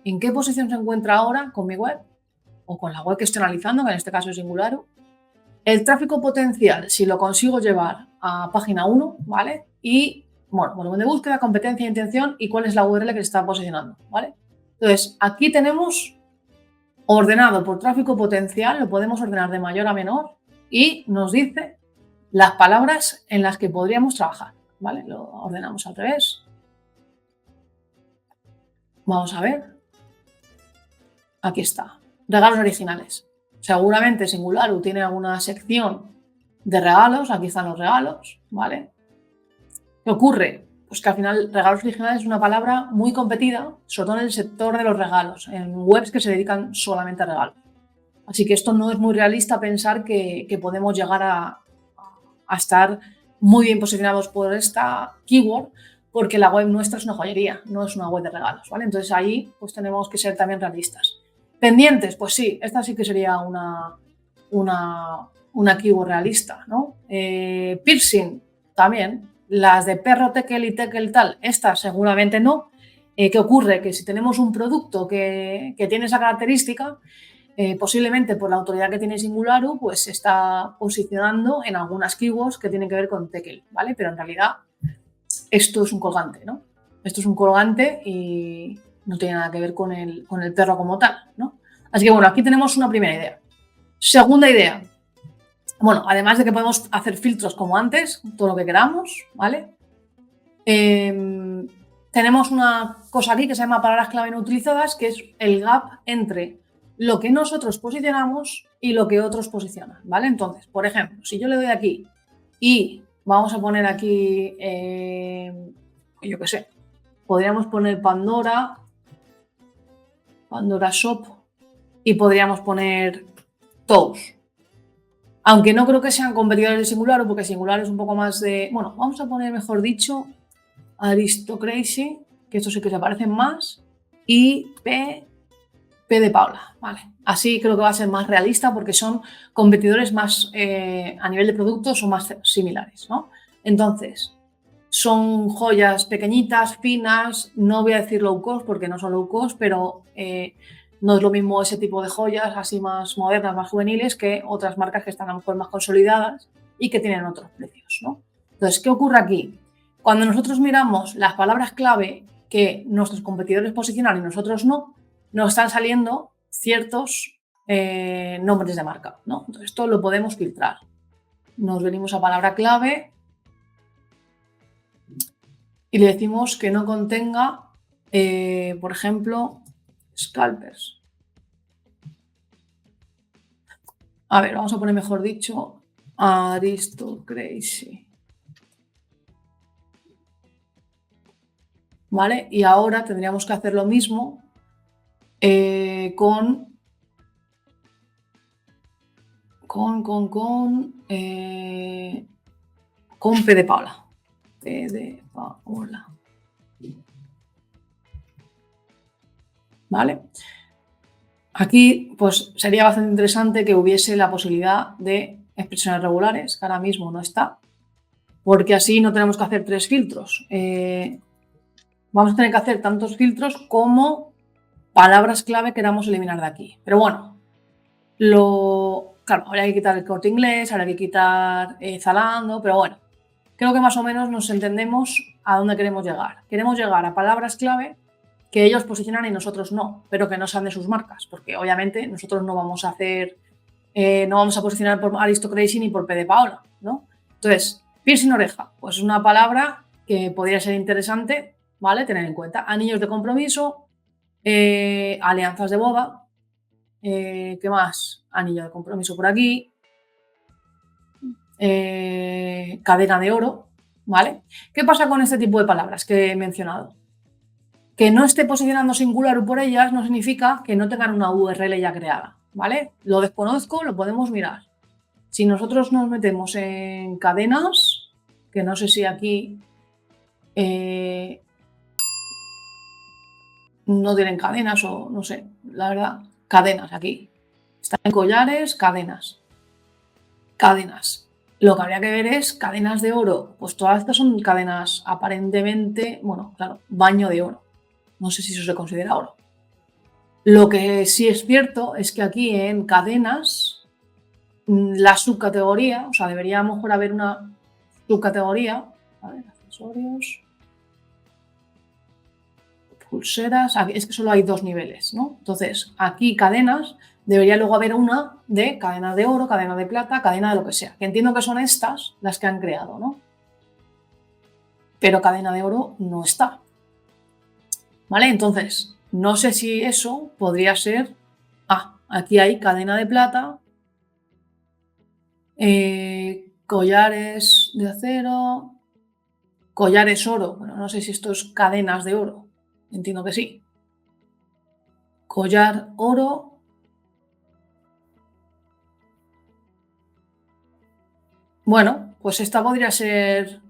en qué posición se encuentra ahora con mi web o con la web que estoy analizando, que en este caso es Singularu, el tráfico potencial, si lo consigo llevar a página 1, ¿vale? Y, bueno, volumen de búsqueda, competencia, intención y cuál es la URL que se está posicionando, ¿vale? Entonces, aquí tenemos ordenado por tráfico potencial, lo podemos ordenar de mayor a menor y nos dice las palabras en las que podríamos trabajar, ¿vale? Lo ordenamos al revés. Vamos a ver. Aquí está. Regalos originales. Seguramente Singularu tiene alguna sección de regalos. Aquí están los regalos, ¿vale? ¿Qué ocurre? Pues que al final regalos originales es una palabra muy competida, sobre todo en el sector de los regalos, en webs que se dedican solamente a regalos. Así que esto no es muy realista pensar que podemos llegar a estar muy bien posicionados por esta keyword, porque la web nuestra es una joyería, no es una web de regalos, ¿vale? Entonces ahí pues tenemos que ser también realistas. Pendientes, pues sí, esta sí que sería una keyword realista, ¿no? Piercing, también. Las de perro, tekel y tekel tal, estas seguramente no. ¿Qué ocurre? Que si tenemos un producto que tiene esa característica, posiblemente por la autoridad que tiene Singularu, pues se está posicionando en algunas keywords que tienen que ver con tekel, ¿vale? Pero en realidad esto es un colgante, ¿no? Esto es un colgante y no tiene nada que ver con el perro como tal, ¿no? Así que bueno, aquí tenemos una primera idea. Segunda idea. Bueno, además de que podemos hacer filtros como antes, todo lo que queramos, ¿vale? Tenemos una cosa aquí que se llama palabras clave no utilizadas, que es el gap entre lo que nosotros posicionamos y lo que otros posicionan, ¿vale? Entonces, por ejemplo, si yo le doy aquí y vamos a poner aquí, yo qué sé, podríamos poner Pandora Shop y podríamos poner Toast. Aunque no creo que sean competidores de Singularu, porque Singularu es un poco más de... Bueno, vamos a poner, mejor dicho, Aristocracy, que estos sí que se parecen más, y P de Paula, ¿vale? Así creo que va a ser más realista porque son competidores más, a nivel de productos, son más similares, ¿no? Entonces, son joyas pequeñitas, finas, no voy a decir low cost porque no son low cost, pero no es lo mismo ese tipo de joyas así más modernas, más juveniles, que otras marcas que están a lo mejor más consolidadas y que tienen otros precios, ¿no? Entonces, ¿qué ocurre aquí? Cuando nosotros miramos las palabras clave que nuestros competidores posicionan y nosotros no, nos están saliendo ciertos nombres de marca, ¿no? Entonces, esto lo podemos filtrar. Nos venimos a palabra clave y le decimos que no contenga, por ejemplo, scalpers. A ver, vamos a poner mejor dicho, aristocracy. ¿Vale? Y ahora tendríamos que hacer lo mismo con P de Paula. P de Paula. ¿Vale? Aquí, pues sería bastante interesante que hubiese la posibilidad de expresiones regulares, que ahora mismo no está, porque así no tenemos que hacer 3 filtros. Vamos a tener que hacer tantos filtros como palabras clave queramos eliminar de aquí. Pero bueno, claro, ahora hay que quitar el Corte Inglés, ahora hay que quitar Zalando, pero bueno, creo que más o menos nos entendemos a dónde queremos llegar. Queremos llegar a palabras clave que ellos posicionan y nosotros no, pero que no sean de sus marcas, porque obviamente nosotros no vamos a hacer, no vamos a posicionar por Aristocracy ni por P de Paola, ¿no? Entonces, piercing oreja, pues es una palabra que podría ser interesante, ¿vale? Tener en cuenta. Anillos de compromiso, alianzas de boda, ¿qué más? Anillo de compromiso por aquí, cadena de oro, ¿vale? ¿Qué pasa con este tipo de palabras que he mencionado? Que no esté posicionando singular por ellas no significa que no tengan una URL ya creada, ¿vale? Lo desconozco, lo podemos mirar. Si nosotros nos metemos en cadenas, que no sé si aquí no tienen cadenas o no sé, la verdad, cadenas aquí. Están en collares, cadenas. Cadenas. Lo que habría que ver es cadenas de oro. Pues todas estas son cadenas aparentemente, bueno, claro, baño de oro. No sé si eso se considera oro. Lo que sí es cierto es que aquí en cadenas, la subcategoría, o sea, debería a lo mejor haber una subcategoría. A ver, accesorios, pulseras. Aquí, es que solo hay 2 niveles, ¿no? Entonces, aquí cadenas, debería luego haber una de cadena de oro, cadena de plata, cadena de lo que sea. Que entiendo que son estas las que han creado, ¿no? Pero cadena de oro no está. ¿Vale? Entonces, no sé si eso podría ser. Aquí hay cadena de plata, collares de acero, collares oro. Bueno, no sé si esto es cadenas de oro. Entiendo que sí. Collar oro. Bueno, pues esta podría ser.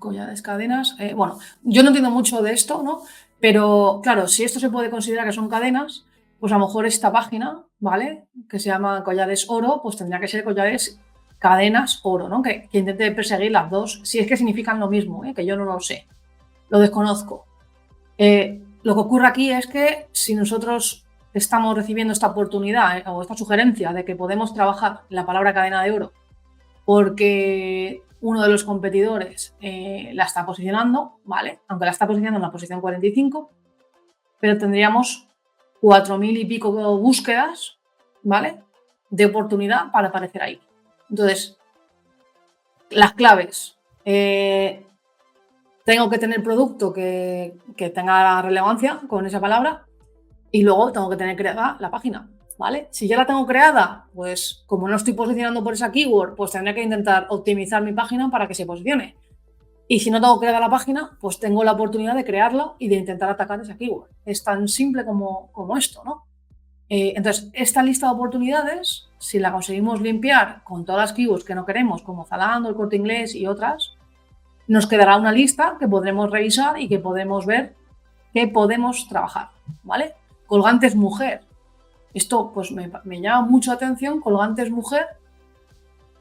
Collares, cadenas. Bueno, yo no entiendo mucho de esto, ¿no? Pero claro, si esto se puede considerar que son cadenas, pues a lo mejor esta página, ¿vale? Que se llama collares oro, pues tendría que ser collares cadenas oro, ¿no? Que intente perseguir las dos, si es que significan lo mismo, que yo no lo sé, lo desconozco. Lo que ocurre aquí es que si nosotros estamos recibiendo esta oportunidad o esta sugerencia de que podemos trabajar la palabra cadena de oro porque uno de los competidores la está posicionando, ¿vale? Aunque la está posicionando en la posición 45, pero tendríamos 4.000 y pico búsquedas, ¿vale? De oportunidad para aparecer ahí. Entonces, las claves. Tengo que tener producto que tenga relevancia con esa palabra y luego tengo que tener creada la página, ¿vale? Si ya la tengo creada, pues como no estoy posicionando por esa keyword, pues tendré que intentar optimizar mi página para que se posicione. Y si no tengo creada la página, pues tengo la oportunidad de crearla y de intentar atacar esa keyword. Es tan simple como esto, ¿no? Entonces, esta lista de oportunidades, si la conseguimos limpiar con todas las keywords que no queremos, como Zalando, el Corte Inglés y otras, nos quedará una lista que podremos revisar y que podremos ver qué podemos trabajar, ¿vale? Colgantes mujer. Esto pues me llama mucho la atención. Colgantes mujer.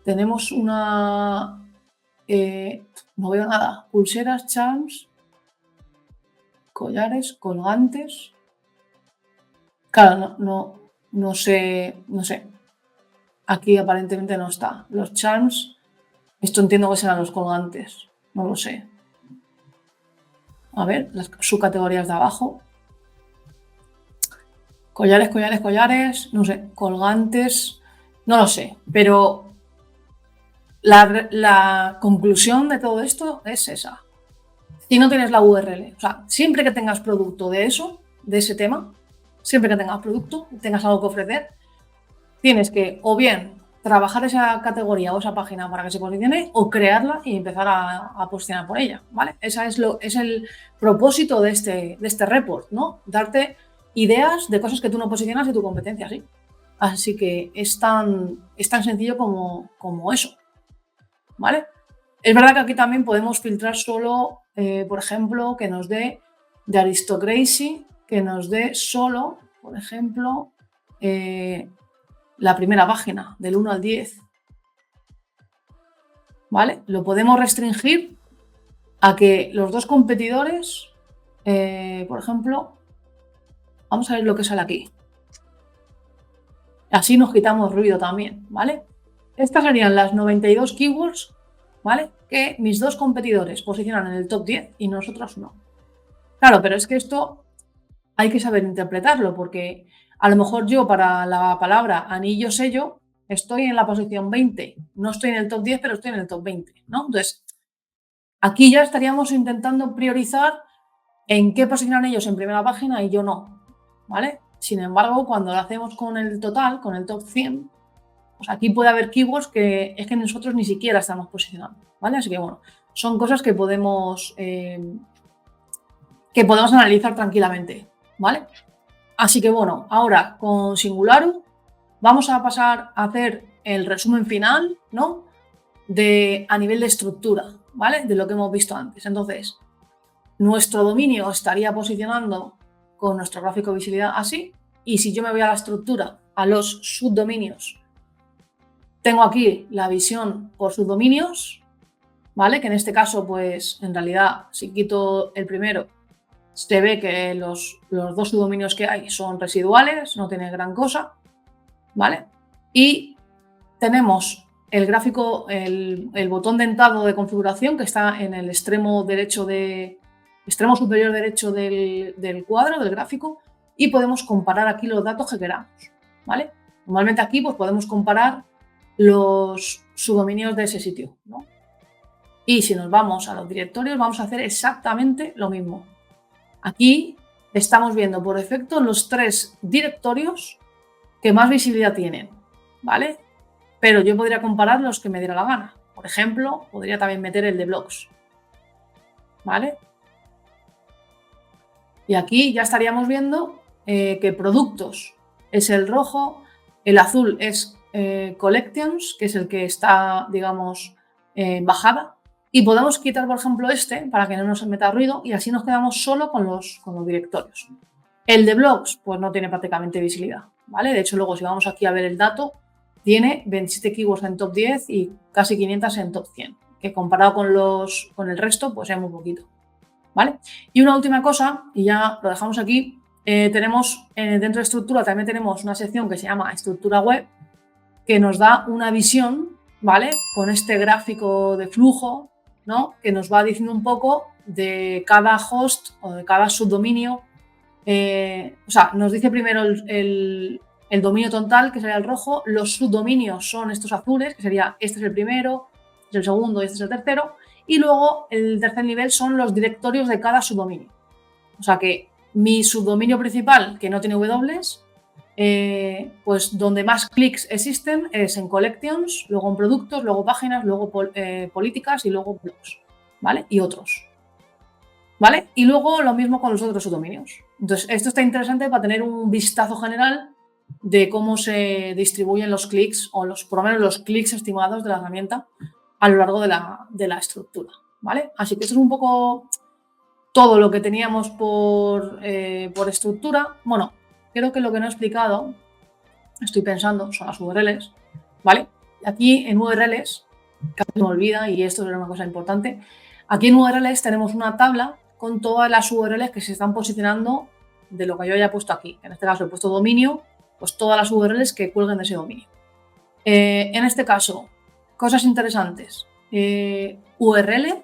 Tenemos una. No veo nada. Pulseras, charms, collares, colgantes. Claro, no sé. No sé. Aquí aparentemente no está. Los charms. Esto entiendo que serán los colgantes. No lo sé. A ver, las subcategorías de abajo. Collares, no sé, colgantes, no lo sé, pero la conclusión de todo esto es esa. Si no tienes la URL, o sea, siempre que tengas producto de eso, de ese tema, siempre que tengas producto, tengas algo que ofrecer, tienes que o bien trabajar esa categoría o esa página para que se posicione o crearla y empezar a posicionar por ella, ¿vale? Ese es el propósito de este report, ¿no? Darte ideas de cosas que tú no posicionas y tu competencia, sí. Así que es tan sencillo como eso, ¿vale? Es verdad que aquí también podemos filtrar solo, por ejemplo, que nos dé de Aristocracy, que nos dé solo, por ejemplo, la primera página, del 1 al 10. ¿Vale? Lo podemos restringir a que los dos competidores, por ejemplo, vamos a ver lo que sale aquí. Así nos quitamos ruido también, ¿vale? Estas serían las 92 keywords, ¿vale? Que mis dos competidores posicionan en el top 10 y nosotros no. Claro, pero es que esto hay que saber interpretarlo porque a lo mejor yo para la palabra anillo sello estoy en la posición 20, no estoy en el top 10, pero estoy en el top 20, ¿no? Entonces, aquí ya estaríamos intentando priorizar en qué posicionan ellos en primera página y yo no, ¿vale? Sin embargo, cuando lo hacemos con el total, con el top 100, pues aquí puede haber keywords que es que nosotros ni siquiera estamos posicionando, ¿vale? Así que bueno, son cosas que podemos analizar tranquilamente, ¿vale? Así que bueno, ahora con Singularu vamos a pasar a hacer el resumen final, ¿no? A nivel de estructura, ¿vale? De lo que hemos visto antes. Entonces, nuestro dominio estaría posicionando con nuestro gráfico de visibilidad así, y si yo me voy a la estructura, a los subdominios, tengo aquí la visión por subdominios, ¿vale? Que en este caso, pues en realidad, si quito el primero, se ve que los dos subdominios que hay son residuales, no tiene gran cosa, ¿vale? Y tenemos el gráfico, el botón dentado de configuración que está en el extremo superior derecho del cuadro, del gráfico, y podemos comparar aquí los datos que queramos, ¿vale? Normalmente aquí pues, podemos comparar los subdominios de ese sitio, ¿no? Y si nos vamos a los directorios, vamos a hacer exactamente lo mismo. Aquí estamos viendo por defecto los 3 directorios que más visibilidad tienen, ¿vale? Pero yo podría comparar los que me diera la gana. Por ejemplo, podría también meter el de blogs, ¿vale? Y aquí ya estaríamos viendo que productos es el rojo, el azul es collections, que es el que está, digamos, en bajada. Y podemos quitar, por ejemplo, este para que no nos meta ruido y así nos quedamos solo con los directorios. El de blogs, pues no tiene prácticamente visibilidad, ¿vale? De hecho, luego si vamos aquí a ver el dato, tiene 27 keywords en top 10 y casi 500 en top 100, que comparado con el resto, pues es muy poquito, ¿vale? Y una última cosa, y ya lo dejamos aquí, tenemos dentro de estructura también tenemos una sección que se llama estructura web, que nos da una visión, ¿vale? Con este gráfico de flujo, ¿no? Que nos va diciendo un poco de cada host o de cada subdominio. O sea, nos dice primero el dominio total, que sería el rojo, los subdominios son estos azules, que sería este es el primero, este es el segundo y este es el tercero, y luego el tercer nivel son los directorios de cada subdominio. O sea que mi subdominio principal, que no tiene W, pues donde más clics existen es en collections, luego en productos, luego páginas, luego políticas y luego blogs, ¿vale? Y otros, ¿vale? Y luego lo mismo con los otros subdominios. Entonces, esto está interesante para tener un vistazo general de cómo se distribuyen los clics o por lo menos los clics estimados de la herramienta a lo largo de la estructura, ¿vale? Así que esto es un poco todo lo que teníamos por estructura. Bueno, creo que lo que no he explicado, estoy pensando, son las URLs, ¿vale? Aquí en URLs, casi me olvida y esto era una cosa importante, aquí en URLs tenemos una tabla con todas las URLs que se están posicionando de lo que yo haya puesto aquí. En este caso he puesto dominio, pues todas las URLs que cuelguen de ese dominio. En este caso, cosas interesantes. URL,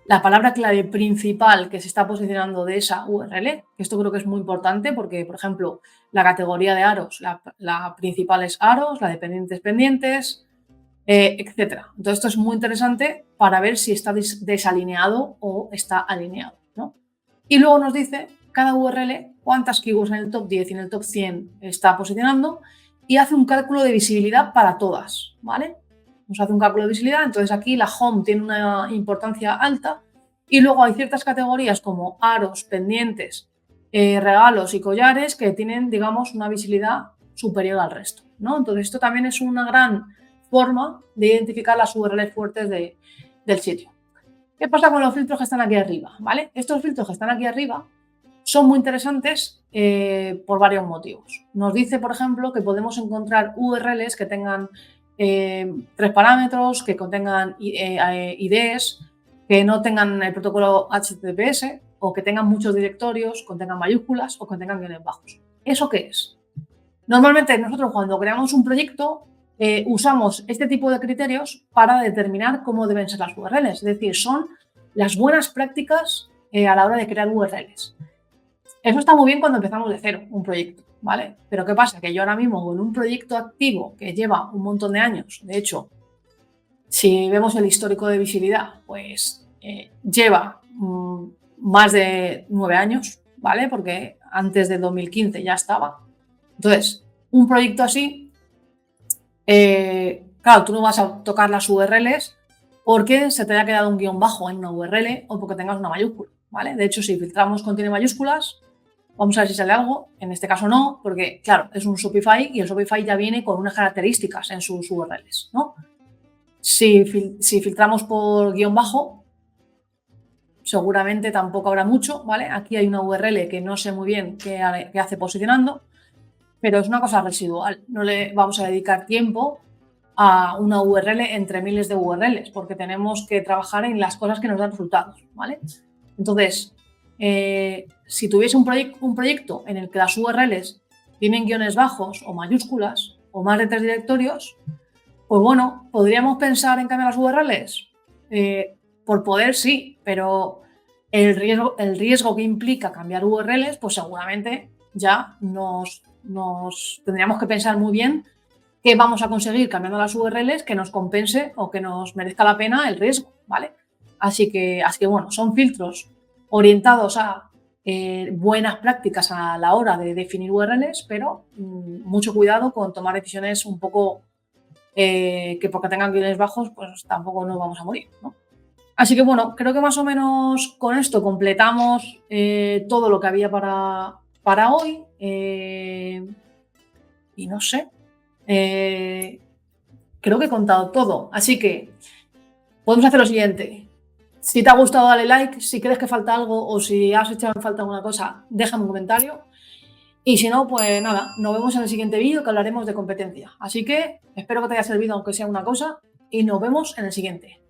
la palabra clave principal que se está posicionando de esa URL, que esto creo que es muy importante porque, por ejemplo, la categoría de aros, la principal es aros, la de pendientes, pendientes, etcétera. Entonces, esto es muy interesante para ver si está desalineado o está alineado, ¿no? Y luego nos dice cada URL cuántas keywords en el top 10 y en el top 100 está posicionando y hace un cálculo de visibilidad para todas, ¿vale? Nos hace un cálculo de visibilidad, entonces aquí la home tiene una importancia alta y luego hay ciertas categorías como aros, pendientes, regalos y collares que tienen, digamos, una visibilidad superior al resto, ¿no? Entonces esto también es una gran forma de identificar las URLs fuertes del sitio. ¿Qué pasa con los filtros que están aquí arriba? ¿Vale? Estos filtros que están aquí arriba son muy interesantes por varios motivos. Nos dice, por ejemplo, que podemos encontrar URLs que tengan 3 parámetros, que contengan IDs, que no tengan el protocolo HTTPS o que tengan muchos directorios, contengan mayúsculas o contengan guiones bajos. ¿Eso qué es? Normalmente nosotros cuando creamos un proyecto usamos este tipo de criterios para determinar cómo deben ser las URLs, es decir, son las buenas prácticas a la hora de crear URLs. Eso está muy bien cuando empezamos de cero un proyecto, ¿vale? Pero ¿qué pasa? Que yo ahora mismo con un proyecto activo que lleva un montón de años, de hecho, si vemos el histórico de visibilidad, pues lleva más de 9 años, ¿vale? Porque antes del 2015 ya estaba. Entonces, un proyecto así, claro, tú no vas a tocar las URLs porque se te haya quedado un guión bajo en una URL o porque tengas una mayúscula, ¿vale? De hecho, si filtramos contiene mayúsculas, vamos a ver si sale algo. En este caso no, porque, claro, es un Shopify y el Shopify ya viene con unas características en sus URLs, ¿no? Si filtramos por guión bajo, seguramente tampoco habrá mucho, ¿vale? Aquí hay una URL que no sé muy bien qué hace posicionando, pero es una cosa residual. No le vamos a dedicar tiempo a una URL entre miles de URLs, porque tenemos que trabajar en las cosas que nos dan resultados, ¿vale? Entonces, si tuviese un proyecto en el que las URLs tienen guiones bajos o mayúsculas o más de 3 directorios, pues bueno, ¿podríamos pensar en cambiar las URLs? Por poder sí, pero el riesgo que implica cambiar URLs, pues seguramente ya nos tendríamos que pensar muy bien qué vamos a conseguir cambiando las URLs que nos compense o que nos merezca la pena el riesgo, ¿vale? Así que bueno, son filtros orientados a buenas prácticas a la hora de definir URLs, pero mucho cuidado con tomar decisiones un poco que porque tengan guiones bajos, pues tampoco nos vamos a morir, ¿no? Así que bueno, creo que más o menos con esto completamos todo lo que había para hoy. Y no sé, creo que he contado todo. Así que podemos hacer lo siguiente. Si te ha gustado, dale like. Si crees que falta algo o si has echado en falta alguna cosa, déjame un comentario. Y si no, pues nada, nos vemos en el siguiente vídeo que hablaremos de competencia. Así que espero que te haya servido aunque sea una cosa y nos vemos en el siguiente.